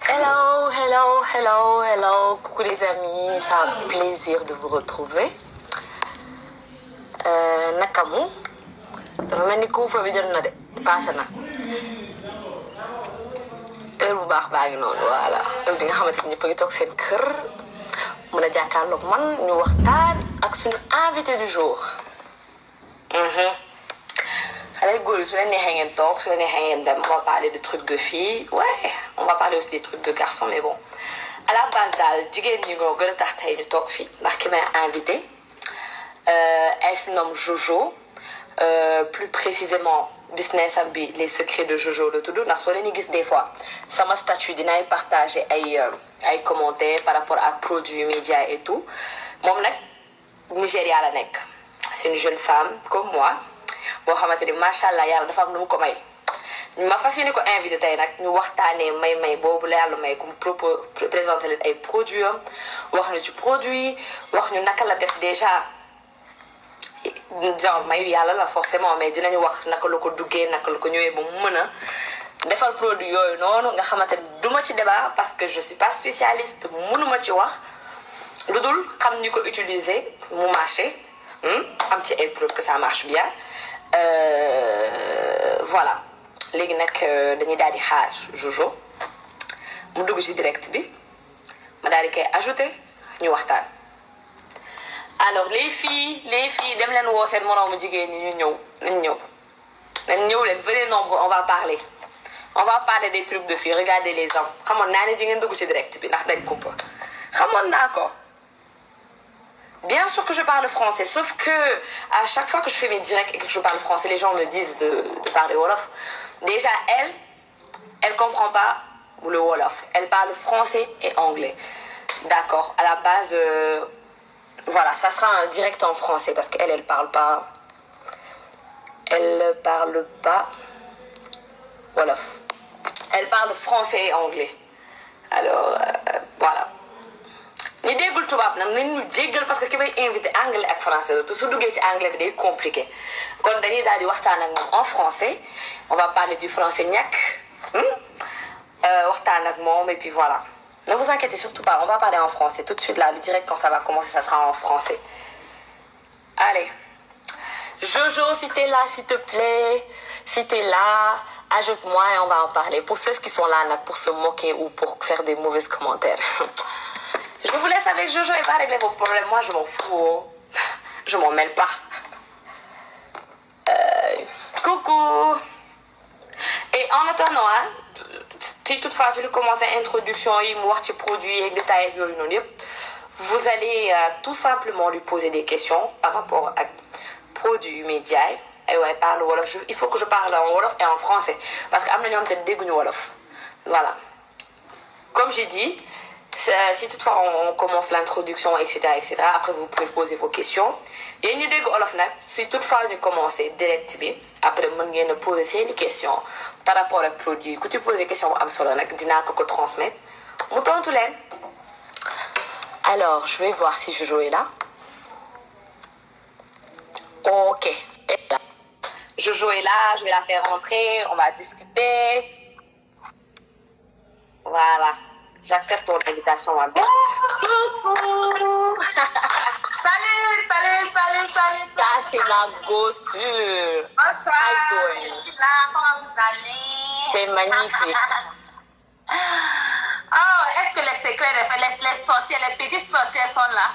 Hello, hello, hello, hello. Coucou les amis, c'est un plaisir de vous retrouver. Nakamu dafa mel ni couvre-feu bi jot na de passé na heure bu baax baa ngi noonu voilà heure bi nga xamante ni ñëpp a ngi toog seen kër mën a jàkkaarloog man ñu waxtaan ak suñu invité du jour. Allez, go, su leen neexee ngeen toog su leen neexee ngeen dem on va parler de trucs de filles ouais on va parler aussi des trucs de garçons mais bon à la base daal jigéen ñi ngoo gën a tax tey ñu toog fii ndax ki may invité elle se nomme Jojo plus précisément business am bi les secrets de Jojo la tudd ndax soo leen gis des fois sama statut dinaay partager ay commentaires par rapport ak produits médias et tout moom nag Nigéria la nekk c'est une jeune femme comme moi boo xamante ni macha allah yàlla dafa am nu mu ko may ma fas yéene ko invité tey nag ñu waxtaanee may boobu la yàlla may comme présenté leen ay produits am wax ñu ci produit wax ñu naka la def déjà genre mayu yàlla la forcément mais dinañu wax naka la ko duggee naka la ko ñëwee ba mu mën a defal produit yooyu noonu nga xamante ni duma ci débat parce que je suis pas spécialiste mënuma ci wax lu dul xam ni ko utiliser mu marché am ci ay preuves que ça marche bien. Voilà léegi nag dañuy daal di xaar Jojo mu dugg ci direct bi ma daal di koy ajouter ñu waxtaan. Alors les filles dem leen woo seen moroomu jigéen ñi ñu ñëw nañ ñëw leen venez nombreux on va parler des trucs de filles regardez les hommes xamoon naa ne di ngeen dugg ci direct bi ndax dañ kumpa xamoon naa ko. Bien sûr que je parle français, sauf que à chaque fois que je fais mes directs et que je parle français, les gens me disent de parler Wolof. Déjà, elle comprend pas le Wolof. Elle parle français et anglais. D'accord. À la base, voilà, ça sera un direct en français parce qu'elle parle pas Wolof. Elle parle français et anglais. Alors, voilà. ñi déggul tubaab nag nañu jéggal parce que ki may invité anglais ak français la te su duggee ci anglais bi day compliqué kon dañuy daal di waxtaan ak moom en français on va parler du français ñàkk waxtaan ak moom et puis voilà ne vous inquiétez surtout pas on va parler en français tout de suite là le direct quand ça va commencer ça sera en français. Allez Jojo si t'es là s'il te plaît si t'es là ajoute-moi et on va en parler pour ceux qui sont là nag pour se moquer ou pour faire des mauvais commentaires. Je vous laisse avec Jojo et va régler vos problèmes. Moi, je m'en fous. Je m'en mêle pas. Coucou. Et en attendant, si toutefois je commence à introduction, il me ci produit et détails, vous allez tout simplement lui poser des questions par rapport à produits médias. Et ouais, parle Wolof. Il faut que je parle en Wolof et en français. Parce que amna ñom té dégguñu Wolof. Voilà. Comme j'ai dit, si toutefois on commence l'introduction, etc., après vous pouvez poser vos questions. Et ñu dégg olof nag si toutefois ñu commencer direct bi après mën ngeen a poser seeni questions par rapport ak produit ku ci poser question bu am solo nag dinaa ko transmettre mu tontu leen. Alors je vais voir si Jojo est là. Ok. Jojo est là, je vais la faire rentrer, on va discuter. Voilà. J'accepte ton invitation, ma belle. Coucou. Salut. Ça, c'est ma gossure. Bonsoir. Je suis là. Comment vous allez? C'est magnifique. Oh, est-ce que les secrets, les sorcières, les petites sorcières sont là?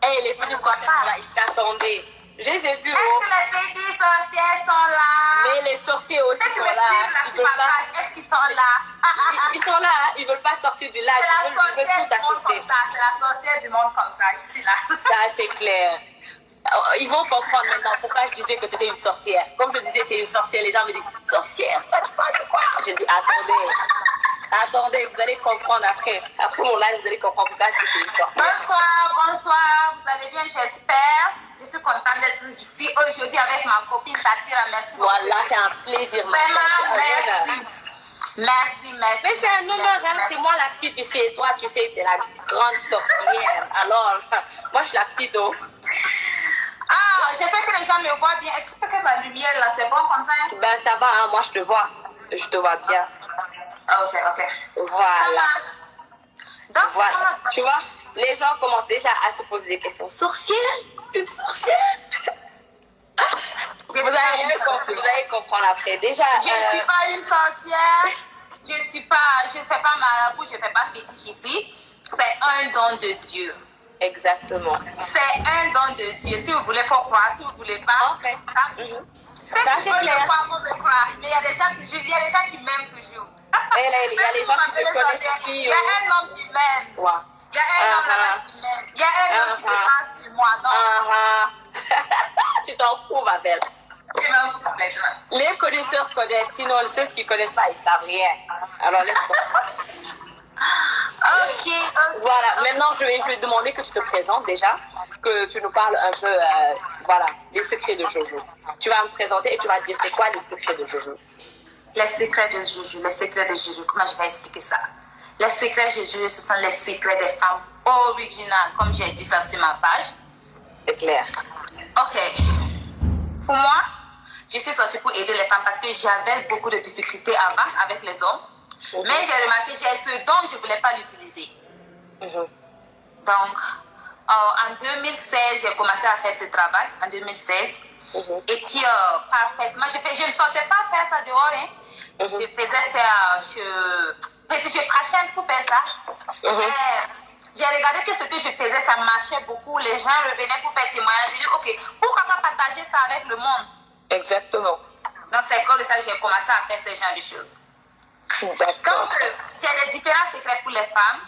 Hey, les petites sorcières sont là. Ils s'attendaient. Je les ai vus. Est-ce que les petites sorcières sont là? Mais les sorciers aussi sont là. Ils veulent pas. Est-ce qu'ils sont là? Ils sont là. Ils veulent pas sortir du lac. Ils veulent tout assister. C'est la sorcière du monde comme ça. Je suis là. Ça, c'est clair. Ils vont comprendre maintenant pourquoi je disais que tu étais une sorcière. Comme je disais, c'est une sorcière. Les gens me disent, sorcière, tu parles de quoi? Je dis, attendez, vous allez comprendre après. Après mon live, vous allez comprendre pourquoi je dis que c'est une sorcière. Bonsoir. Vous allez bien, j'espère. Je suis contente d'être ici aujourd'hui avec ma copine Tatira. Merci beaucoup. Voilà, c'est un plaisir. Vraiment, merci. Mais c'est un honneur, c'est moi la petite ici et toi, tu sais, t'es la grande sorcière. Alors, moi je suis la petite. Ah, j'espère que les gens me voient bien. Est-ce que la lumière là, c'est bon comme ça? Ben ça va, hein? Moi je te vois. Je te vois bien. Ok. Voilà. Donc, Voilà. Tu vois, les gens commencent déjà à se poser des questions. Sorcière? Une sorcière? Vous allez comprendre après. Déjà, je ne suis pas une sorcière. Je ne fais pas marabout, je ne fais pas fétiche ici. C'est un don de Dieu. Exactement. C'est un don de Dieu. Si vous voulez, il faut croire. Si vous ne voulez pas, Okay. c'est clair. Croire, mais il y a des gens qui m'aiment toujours. Il y a des gens qui te connaissent ici. Il y a un homme qui m'aime. Wow. Il y a un homme là-bas qui m'aime. Il y a un homme qui dépense sur moi. Donc, tu t'en fous, ma belle. Je m'en fous complètement. Les connaisseurs connaissent, sinon ceux qui ne connaissent pas, ils ne savent rien. Alors, Ok. Voilà, maintenant je vais demander que tu te présentes déjà, que tu nous parles un peu, voilà, les secrets de Jojo. Tu vas me présenter et tu vas dire c'est quoi les secrets de Jojo. Les secrets de Jojo, comment je vais expliquer ça? Les secrets de Jojo, ce sont les secrets des femmes originales, comme j'ai dit ça sur ma page. C'est clair. Ok. Pour moi, je suis sortie pour aider les femmes parce que j'avais beaucoup de difficultés avant avec les hommes. Mais j'ai remarqué que j'ai ce don, je ne voulais pas l'utiliser. Donc, en 2016, j'ai commencé à faire ce travail, en 2016. Et puis, parfaitement, je ne sortais pas faire ça dehors. Hein. Je faisais ça, je crachais pour faire ça. J'ai regardé que ce que je faisais, ça marchait beaucoup. Les gens revenaient pour faire témoignage. J'ai dit, ok, pourquoi pas partager ça avec le monde? Exactement. Donc, c'est comme ça que j'ai commencé à faire ce genre de choses. D'accord. Donc, j'ai des différents secrets pour les femmes.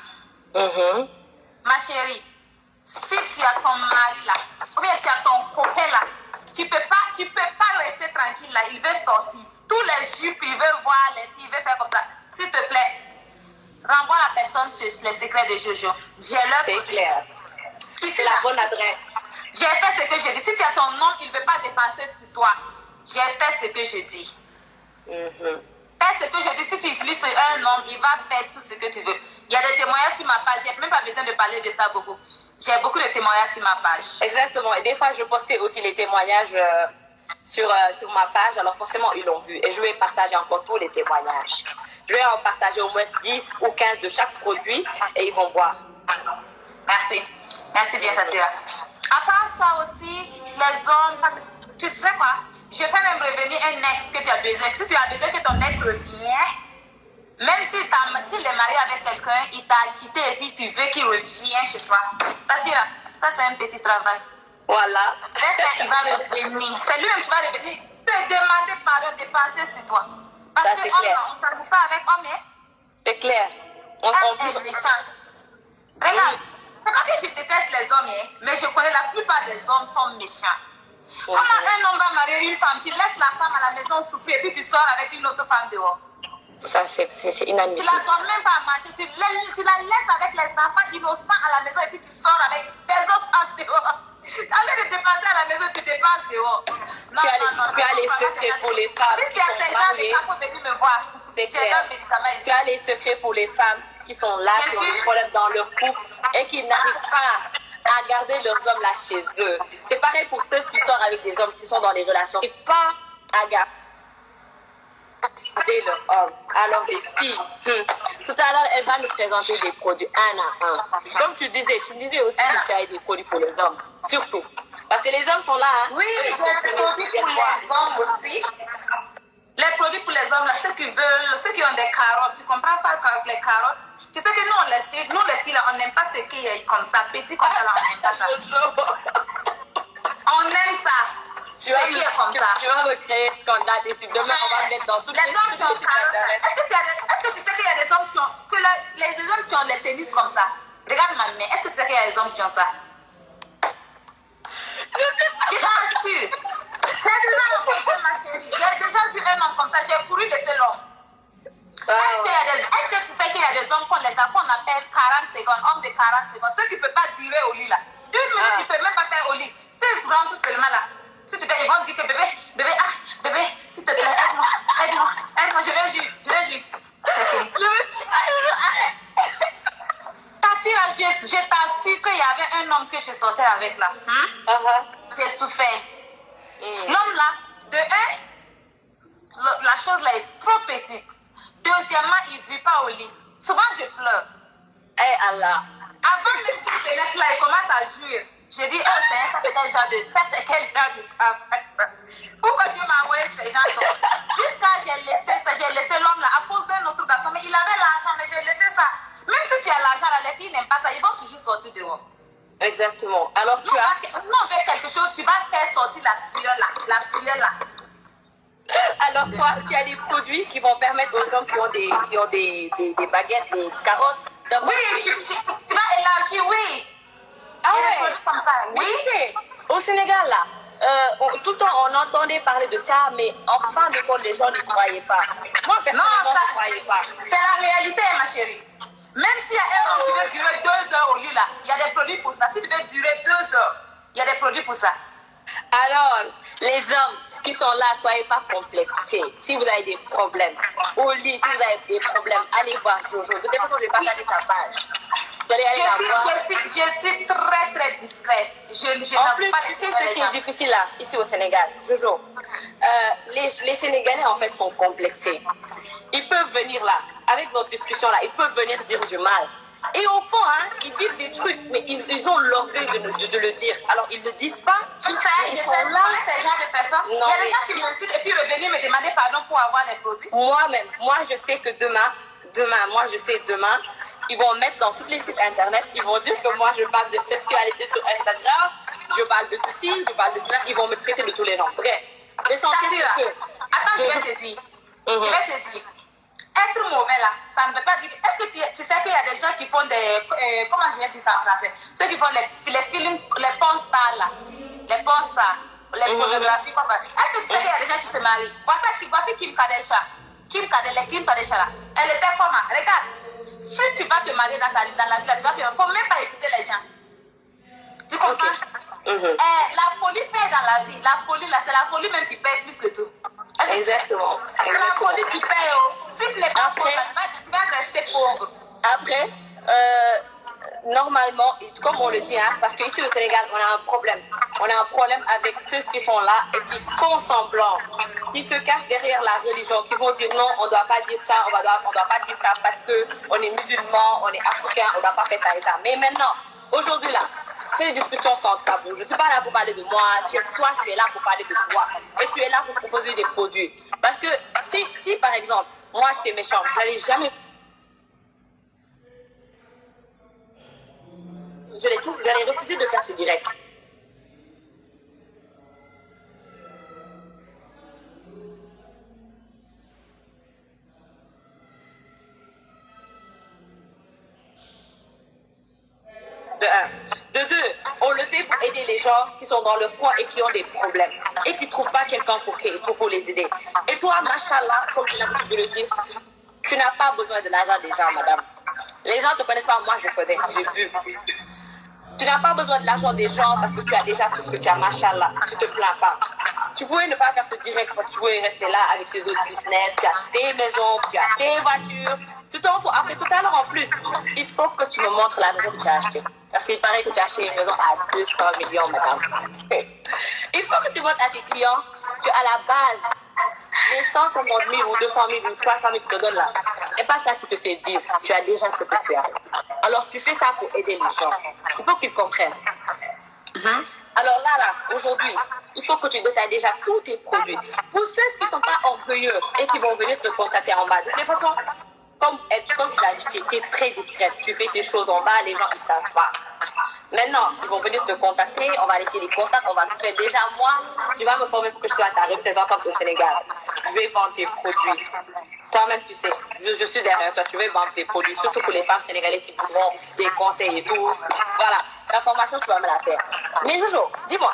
Ma chérie, si tu as ton mari là, ou bien tu as ton copain là, tu peux pas rester tranquille là, il veut sortir. Tous les jupes, il veut voir les filles, il veut faire comme ça. S'il te plaît, renvoie la personne sur les secrets de Jojo. J'ai leur C'est clair. C'est la bonne adresse. J'ai fait ce que je dis. Si tu as ton homme, il ne veut pas dépenser sur toi. J'ai fait ce que je dis. Fais ce que je dis. Si tu utilises un homme, il va faire tout ce que tu veux. Il y a des témoignages sur ma page. Je n'ai même pas besoin de parler de ça beaucoup. J'ai beaucoup de témoignages sur ma page. Exactement. Et des fois, je postais aussi les témoignages sur ma page. Alors forcément, ils l'ont vu. Et je vais partager encore tous les témoignages. Je vais en partager au moins 10 ou 15 de chaque produit et ils vont voir. Merci. Merci bien, Tassira. À part ça aussi, les hommes, parce que, tu sais quoi, je fais même revenir un ex que tu as besoin. Si tu as besoin que ton ex revienne, même s'il est marié avec quelqu'un, il t'a quitté et puis tu veux qu'il revienne chez toi. Tassira, ça c'est un petit travail. Voilà. Il va revenir. C'est lui-même qui va revenir te demander pardon, de penser sur toi. Parce ça, que on ne s'amuse pas avec homme, hein? C'est clair. On est méchant. Regarde, c'est pas que je déteste les hommes, hein, mais je connais la plupart des hommes sont méchants. Comment un homme va marier une femme, tu laisses la femme à la maison souffrir et puis tu sors avec une autre femme dehors? Ça, c'est inadmissible. Tu la donnes même pas à manger, tu la laisses avec les enfants innocents à la maison et puis tu sors avec des autres femmes dehors. Au lieu de dépenser à la maison, tu dépenses dehors. Non, tu as les secrets pour les femmes. Si tu as ces gens de cas, faut venir me voir. C'est clair. Tu as les secrets pour les femmes qui sont là, qui ont des problèmes dans leur couple et qui n'arrivent pas à garder leurs hommes là chez eux. C'est pareil pour ceux qui sortent avec des hommes qui sont dans les relations. Ils n'arrivent pas à garder leur homme. Alors des filles, tout à l'heure, elle va nous présenter des produits un à un. Comme tu me disais aussi que tu as des produits pour les hommes, surtout. Parce que les hommes sont là. Hein. Oui, j'ai des produits pour les hommes aussi. Les produits pour les hommes, là, ceux qui veulent, ceux qui ont des carottes, tu comprends pas les carottes? Tu sais que nous les filles, là, on n'aime pas ce qui est comme ça, petit comme ça, là, on n'aime pas ça. On aime ça. Tu vas me créer scandale ici. Demain, on va mettre dans toutes les hommes qui ont carottes. Est-ce que tu sais qu'il y a des hommes qui ont, les hommes qui ont les pénis comme ça? Regarde ma main. Est-ce que tu sais qu'il y a des hommes qui ont ça? Je t'assure. J'ai déjà rencontré ma chérie. J'ai déjà vu un homme comme ça. J'ai couru laisser l'homme. Est-ce que tu sais qu'il y a des hommes qu'on appelle 40 secondes, hommes de 40 secondes, ceux qui ne peuvent pas durer au lit là. Une minute, ils ne peuvent même pas faire au lit. S'ils rentrent seulement là, s'il te plaît, ils vont dire que bébé, s'il te plaît, aide-moi, je vais jouer. Tati, là, je t'assure qu'il y avait un homme que je sortais avec là. J'ai souffert. L'homme là, de un, la chose là est trop petite. Deuxièmement, il ne vit pas au lit. Souvent, je pleure. Eh Allah. Avant même que je fenêtre là, il commence à jouir. Je dis, oh, ça c'est quel genre de... Ça c'est quel genre de travail. Pourquoi Dieu m'a envoyé ces gens? Jusqu'à j'ai laissé l'homme là à cause d'un autre garçon. Mais il avait l'argent, mais j'ai laissé ça. Même si tu as l'argent là, les filles n'aiment pas ça. Ils vont toujours sortir dehors. Exactement. Alors tu as... Nous, on veut quelque chose, tu vas faire sortir la sueur là. La sueur là. Alors toi, tu as des produits qui vont permettre aux hommes qui ont des baguettes, des carottes. Oui, tu vas élargir, oui. Ah ouais. Des produits comme ça. Oui. Au Sénégal là, tout le temps on entendait parler de ça, mais en fin de compte les gens ne croyaient pas. Moi personnellement, je ne croyais pas. C'est la réalité, ma chérie. Même s'il y a un homme qui veut durer 2 heures au lit là, il y a des produits pour ça. Si tu veux durer 2 heures, il y a des produits pour ça. Alors, les hommes qui sont là, soyez pas complexés. Si vous avez des problèmes au lit, si vous avez des problèmes, allez voir Jojo. De toute façon, je vais partager sa page. Vous allez aller la voir. Je suis très très discrète. En plus, tu sais ce qui est difficile là, ici au Sénégal, Jojo. Les Sénégalais en fait sont complexés. Ils peuvent venir là, avec notre discussion là, ils peuvent venir dire du mal. Et au fond, hein, ils vivent des trucs, mais ils ont l'orgueil de le dire. Alors, ils ne le disent pas. Tu sais, je connais ces genres de personnes. Il y a des gens qui m'insultent et puis revenir me demander pardon pour avoir des produits. Moi-même, je sais que demain, ils vont mettre dans tous les sites internet, ils vont dire que moi, je parle de sexualité sur Instagram, je parle de ceci, je parle de cela, ils vont me traiter de tous les noms. Bref, l'essentiel c'est que... Attends, je vais te dire. Je vais te dire. Être mauvais là, ça ne veut pas dire... Est-ce que tu sais qu'il y a des gens qui font des... comment je vais dire ça en français? Ceux qui font les films, les porn stars là. Les porn stars, les pornographies. Est-ce que tu sais qu'il y a des gens qui se marient? Voici Kim Kardashian. Kim Kardashian là. Elle était comment? Regarde. Si tu vas te marier dans la vie là, tu vas faire... Il ne faut même pas écouter les gens. Tu comprends? La folie paie dans la vie. La folie là, c'est la folie même qui paie plus que tout. Exactement. C'est la folie qui paie. Si tu n'es pas pauvre, tu vas rester pauvre. Après, normalement, comme on le dit, hein, parce qu'ici au Sénégal, on a un problème. On a un problème avec ceux qui sont là et qui font semblant, qui se cachent derrière la religion, qui vont dire non, on ne doit pas dire ça, on doit pas dire ça parce qu'on est musulman, on est africain, on ne doit pas faire ça et ça. Mais maintenant, aujourd'hui là, ces discussions sont tabous. Je ne suis pas là pour parler de moi. Toi, tu es là pour parler de toi. Et tu es là pour proposer des produits. Parce que si par exemple, moi, j'étais méchante, je n'allais jamais... J'allais refuser de faire ce direct. De un. De deux, on le fait pour aider les gens qui sont dans le coin et qui ont des problèmes et qui ne trouvent pas quelqu'un pour les aider. Et toi, machallah, comme j'ai l'habitude de le dire, tu n'as pas besoin de l'argent des gens, madame. Les gens ne te connaissent pas, moi je connais, j'ai vu. Tu n'as pas besoin de l'argent des gens parce que tu as déjà tout ce que tu as, machallah. Tu ne te plains pas. Tu pouvais ne pas faire ce direct parce que tu pouvais rester là avec tes autres business. Tu as tes maisons, tu as tes voitures. Tout en faut. Après, tout à l'heure en plus, il faut que tu me montres la maison que tu as achetée. Parce qu'il paraît que tu as acheté une maison à 200 millions, madame. Il faut que tu montres à tes clients qu'à la base, les 150 000 ou 200 000 ou 300 000 que tu te donnes là, c'est pas ça qui te fait vivre. Tu as déjà ce que tu as. Alors tu fais ça pour aider les gens. Il faut que tu comprennes. Alors là, aujourd'hui, il faut que tu détailles déjà tous tes produits. Pour ceux qui ne sont pas orgueilleux et qui vont venir te contacter en bas, de toute façon, comme tu l'as dit, tu es très discrète. Tu fais tes choses en bas, les gens ils ne savent pas. Maintenant, ils vont venir te contacter, on va laisser les contacts, on va te faire déjà moi, tu vas me former pour que je sois ta représentante au Sénégal. Je vais vendre tes produits. Toi-même, tu sais, je suis derrière toi, tu veux vendre tes produits, surtout pour les femmes sénégalaises qui voudront des conseils et tout. Voilà, la formation, tu vas me la faire. Mais Jojo, dis-moi,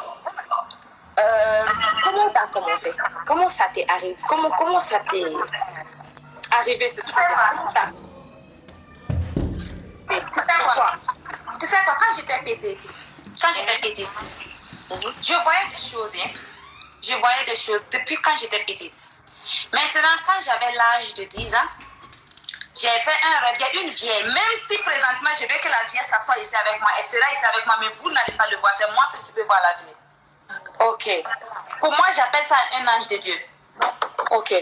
comment tu as commencé? Comment ça t'est arrivé? Comment ça t'est arrivé ce truc? Tu sais quoi, quand j'étais petite, je voyais des choses, hein. Je voyais des choses depuis quand j'étais petite. Maintenant, quand j'avais l'âge de 10 ans, j'ai fait un rêve. Il y a une vieille, même si présentement je veux que la vieille s'assoie ici avec moi, elle sera ici avec moi, mais vous n'allez pas le voir, c'est moi qui peux voir la vieille. Ok. Pour moi, j'appelle ça un ange de Dieu. Ok.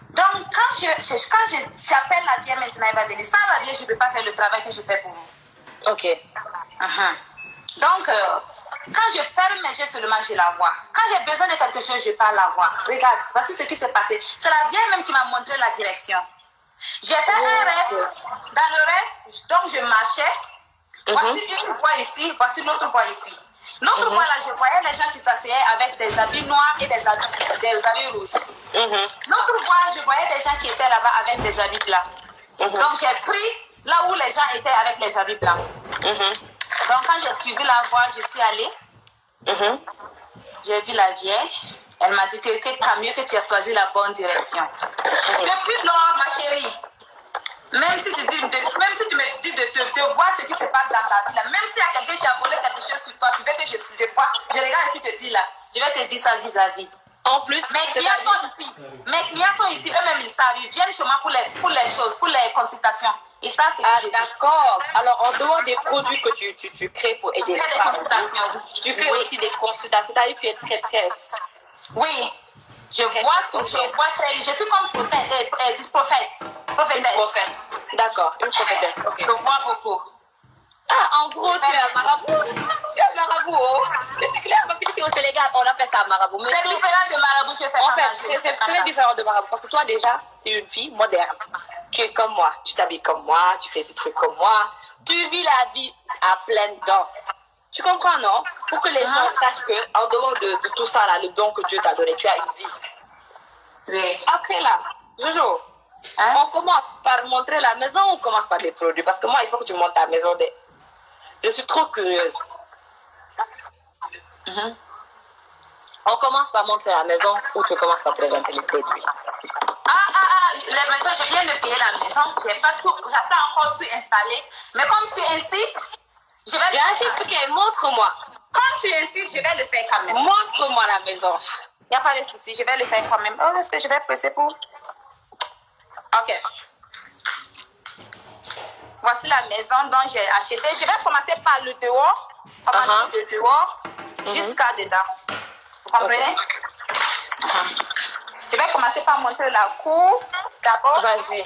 Donc, quand j'appelle la vieille maintenant, elle va venir. Sans la vieille, je ne peux pas faire le travail que je fais pour vous. Ok. Donc, quand je ferme mes yeux seulement, je la vois. Quand j'ai besoin de quelque chose, je peux la voir. Regarde, voici ce qui s'est passé. C'est la vieille même qui m'a montré la direction. J'ai fait un rêve. Dans le rêve, donc je marchais. Voici une voie ici, voici l'autre voie ici. L'autre voie là, je voyais les gens qui s'asseyaient avec des habits noirs et des habits rouges. L'autre voie, je voyais des gens qui étaient là-bas avec des habits blancs. Donc j'ai pris là où les gens étaient avec les habits blancs. Donc quand j'ai suivi la voie, je suis allée. J'ai vu la vieille. Elle m'a dit que tant mieux que tu as choisi la bonne direction. Depuis lors, ma chérie, même si tu me dis de voir ce qui se passe dans ta vie, là, même s'il y a quelqu'un qui a volé quelque chose sur toi, tu veux que je regarde et puis te dis là, je vais te dire ça vis-à-vis. En plus, mes clients sont ici, eux-mêmes ils savent, ils viennent chez moi pour les choses, pour les consultations. Et ça, c'est d'accord. Alors, en dehors des produits que tu crées pour aider les femmes, tu fais aussi des consultations. C'est-à-dire que tu es traîtresse. Oui. Je vois tout, je vois très bien. Je suis comme prophétesse. D'accord, une prophétesse. Okay. Je vois beaucoup. Ah, en gros, tu es un marabout. Tu es un marabout. Oh. C'est clair, parce que ici au Sénégal, on appelle ça marabout. C'est différent de marabout, je fais en fait, c'est très différent de marabout. Parce que toi, déjà, tu es une fille moderne. Tu es comme moi. Tu t'habilles comme moi, tu fais des trucs comme moi. Tu vis la vie à pleines dents. Tu comprends, non? Pour que les gens sachent qu'en dehors de tout ça, là, le don que Dieu t'a donné, tu as une vie. Oui. Après là, Jojo, on commence par montrer la maison ou on commence par les produits? Parce que moi, il faut que tu montes ta maison. Je suis trop curieuse. On commence par montrer la maison ou tu commences par présenter les produits? La maison, je viens de payer la maison. J'ai pas encore tout installé. Mais comme tu insistes, J'insiste, ok, montre-moi. Comme tu insistes, je vais le faire quand même. Montre-moi la maison. Il n'y a pas de souci, je vais le faire quand même. Oh, est-ce que je vais presser pour? Ok. Voici la maison dont j'ai acheté. Je vais commencer par le dehors. De dehors jusqu'à dedans. Vous comprenez? Je vais commencer par montrer la cour d'abord. Vas-y.